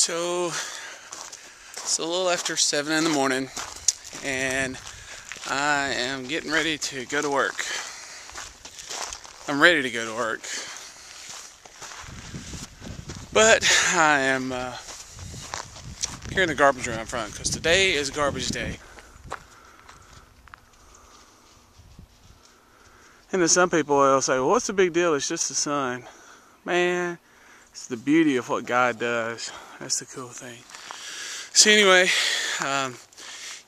So it's a little after 7 in the morning, and I am getting ready to go to work. I'm ready to go to work, but I am carrying the garbage around front because today is garbage day. And to some people, they'll say, well, what's the big deal? It's just the sun. Man, it's the beauty of what God does. That's the cool thing. So anyway,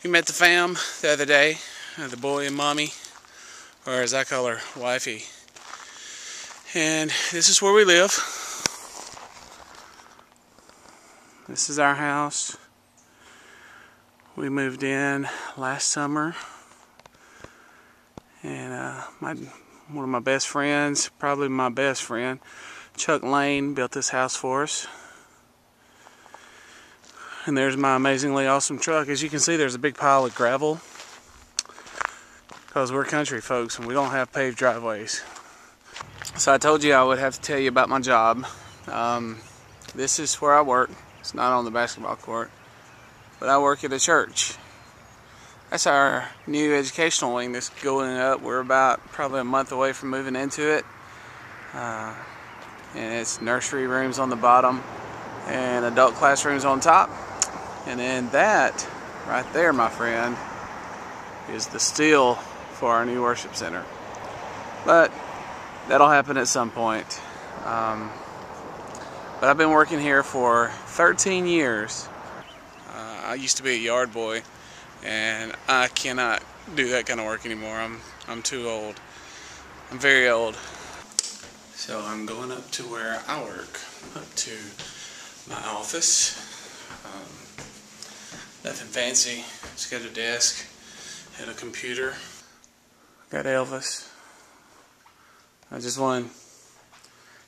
we met the fam the other day, the boy and mommy, or as I call her, wifey. And this is where we live. This is our house. We moved in last summer. And one of my best friends, probably my best friend, Chuck Lane, built this house for us. And there's my amazingly awesome truck. As you can see, there's a big pile of gravel because we're country folks and we don't have paved driveways. So I told you I would have to tell you about my job. This is where I work. It's not on the basketball court, but I work at a church. That's our new educational wing that's going up. We're about probably a month away from moving into it. And it's nursery rooms on the bottom and adult classrooms on top. And then that right there, my friend, is the steel for our new worship center. But that'll happen at some point. But I've been working here for 13 years. I used to be a yard boy, and I cannot do that kind of work anymore. I'm too old. I'm very old. So I'm going up to where I work, up to my office. Nothing fancy. Just got a desk and a computer. Got Elvis. Just one.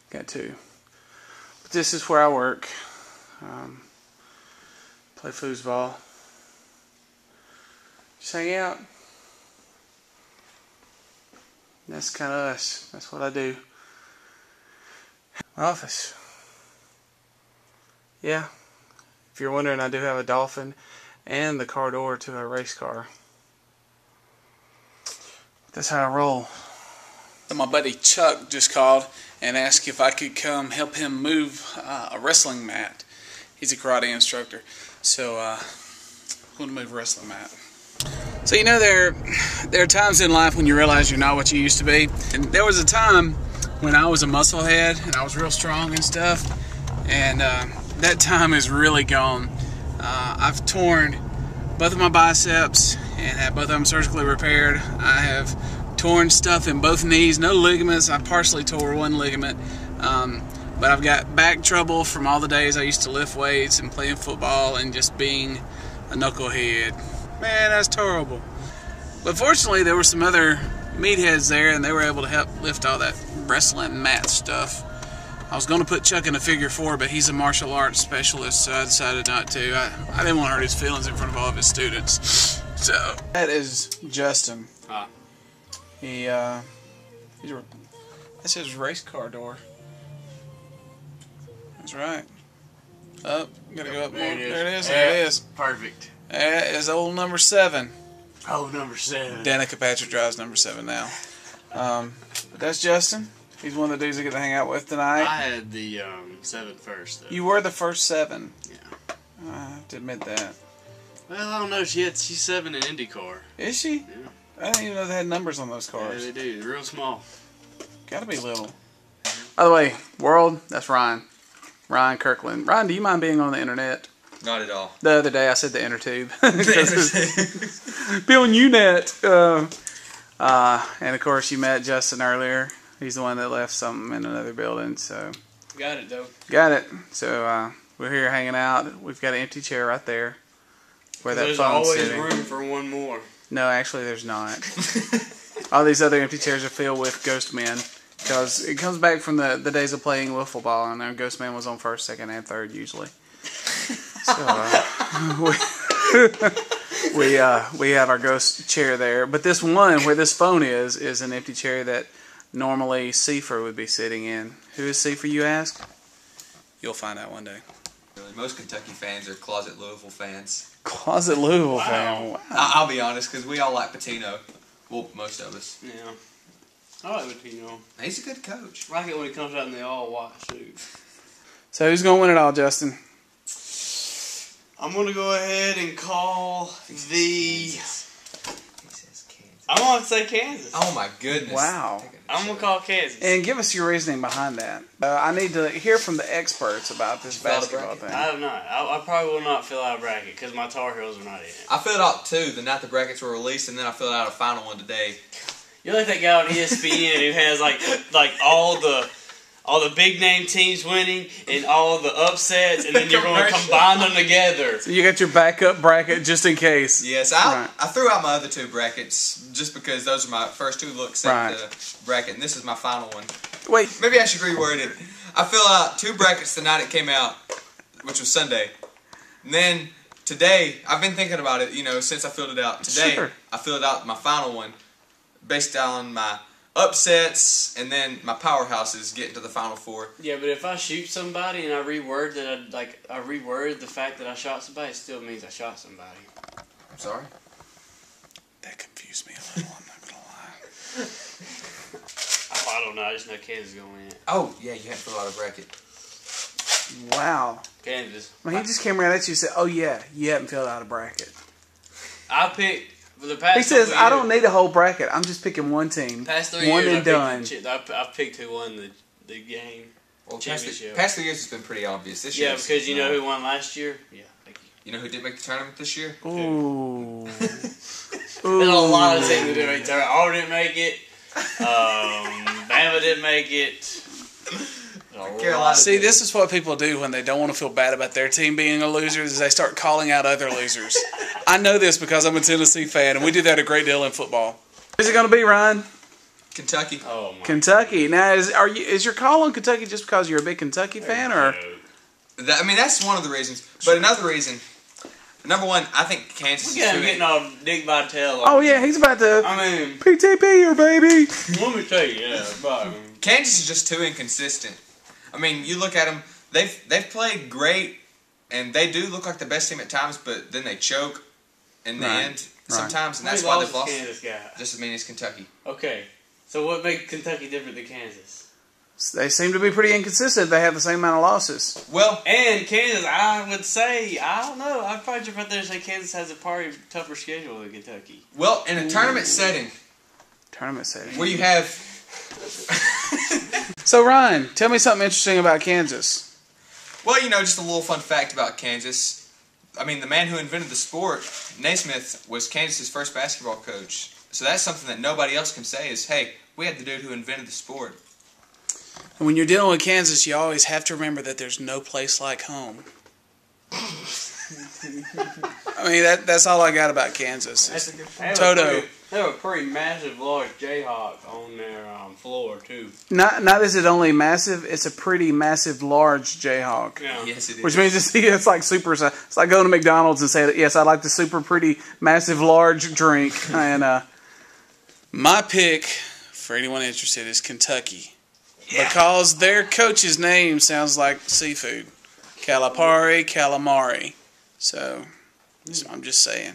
Got two. But this is where I work. Play foosball. Just hang out. That's kind of us. That's what I do. My office. Yeah. If you're wondering, I do have a Dolphin and the car door to a race car. That's how I roll. So my buddy Chuck just called and asked if I could come help him move a wrestling mat. He's a karate instructor. So I'm going to move a wrestling mat. So you know, there are times in life when you realize you're not what you used to be. And there was a time when I was a musclehead and I was real strong and stuff. And that time is really gone. I've torn both of my biceps and had both of them surgically repaired. I have torn stuff in both knees, no ligaments. I partially tore one ligament. But I've got back trouble from all the days I used to lift weights and playing football and just being a knucklehead. Man, that's terrible. But fortunately, there were some other meatheads there, and they were able to help lift all that wrestling mat stuff. I was going to put Chuck in a figure four, but he's a martial arts specialist, so I decided not to. I didn't want to hurt his feelings in front of all of his students. So that is Justin. That's his race car door. That's right. Up, gotta go up more. There it is. There it is. Perfect. That is old number 7. Oh, number 7. Danica Patrick drives number 7 now. But that's Justin. He's one of the dudes I get to hang out with tonight. I had the 7 first, though. You were the first 7. Yeah. I have to admit that. Well, I don't know. She's 7 in IndyCar. Is she? Yeah. I didn't even know they had numbers on those cars. Yeah, they do. They're real small. Gotta be little. By the way, world, that's Ryan. Ryan Kirkland. Ryan, do you mind being on the internet? Not at all. The other day I said the inner tube. Be on Unet. And of course you met Justin earlier. He's the one that left something in another building. So Got it, though. got it. So we're here hanging out. We've got an empty chair right there where that There's phone's always sitting. room for one more. No, actually there's not. All these other empty chairs are filled with ghost men. Because it comes back from the days of playing wiffle ball, and our ghost man was on first, second, and third usually. So we have our ghost chair there, but this one where this phone is an empty chair that normally Seifer would be sitting in. Who is Seifer, you ask? You'll find out one day. Really, most Kentucky fans are closet Louisville fans. Closet Louisville fan. Wow. I'll be honest, because we all like Patino. Well, most of us. Yeah. I like Patino. He's a good coach. I like it when he comes out in the all-white suit. So who's going to win it all, Justin? I'm going to go ahead and call the... Kansas. I'm going to say Kansas. Oh my goodness. Wow. I'm going to call Kansas. And give us your reasoning behind that. I need to hear from the experts about this basketball thing. I have not. I probably will not fill out a bracket because my Tar Heels are not in it. I filled out 2 the night the brackets were released, and then I filled out a final one today. You're like that guy on ESPN who has like all the big name teams winning and all the upsets, and then you're going to combine them together. So you got your backup bracket just in case. Yes, I threw out my other 2 brackets just because those are my first 2 looks at the bracket, and this is my final one. Wait. Maybe I should reword it. I filled out 2 brackets the night it came out, which was Sunday. And then today, I've been thinking about it, since I filled it out. Today, Sure. I filled out my final one based on my upsets and then my powerhouses getting to the Final Four. Yeah, but if I shoot somebody and I reword I reword the fact that I shot somebody, it still means I shot somebody. I'm sorry? That confused me a little, I'm not going to lie. I don't know. I just know Kansas is going to win it. Oh, yeah, you had to fill out a bracket. Wow. Kansas. Well, he just came around at you and said, oh yeah, you haven't filled out a bracket. I picked for the past. He says, couple I don't years, need a whole bracket. I'm just picking one team. Past 3 one years, and done. I picked who won the game. Well, Championship. past 3 years has been pretty obvious. This year, Yeah, because you know who won last year? Yeah, thank you. You know who didn't make the tournament this year? Ooh. There's a lot of teams that didn't make the tournament. Auburn didn't make it. Bama didn't make it. Carolina. See, this is what people do when they don't want to feel bad about their team being a loser, is they start calling out other losers. I know this because I'm a Tennessee fan, and we do that a great deal in football. Who's it going to be, Ryan? Kentucky. Oh my. Kentucky. Now, is your call on Kentucky just because you're a big Kentucky fan, or? That's one of the reasons. But another reason, number one, I think Kansas Look at him is getting all Dick Vitale. Oh yeah, he's about to I mean, PTP her baby. let me tell you, yeah, but Kansas is just too inconsistent. I mean, you look at them; they've played great, and they do look like the best team at times. But then they choke in the end sometimes, and that's why they've lost. Kansas got Just as many as Kentucky. Okay, so what makes Kentucky different than Kansas? They seem to be pretty inconsistent. They have the same amount of losses. Well, And Kansas, I would say, I don't know. I'd probably jump out there and say Kansas has a probably tougher schedule than Kentucky. well, in a tournament setting Tournament setting. where you have So Ryan, tell me something interesting about Kansas. well, just a little fun fact about Kansas. I mean, the man who invented the sport, Naismith, was Kansas's first basketball coach. So that's something that nobody else can say is, hey, we had the dude who invented the sport. And when you're dealing with Kansas, you always have to remember that there's no place like home. I mean, that's all I got about Kansas. Toto. They have a pretty massive, large Jayhawk on their floor, too. Not is it only massive, it's a pretty massive, large Jayhawk. Yeah. Yes, it is. Which means it's like super. It's like going to McDonald's and saying, yes, I like the super pretty, massive, large drink. And my pick, for anyone interested, is Kentucky. Yeah. Because their coach's name sounds like seafood. Calipari Calimari. So I'm just saying.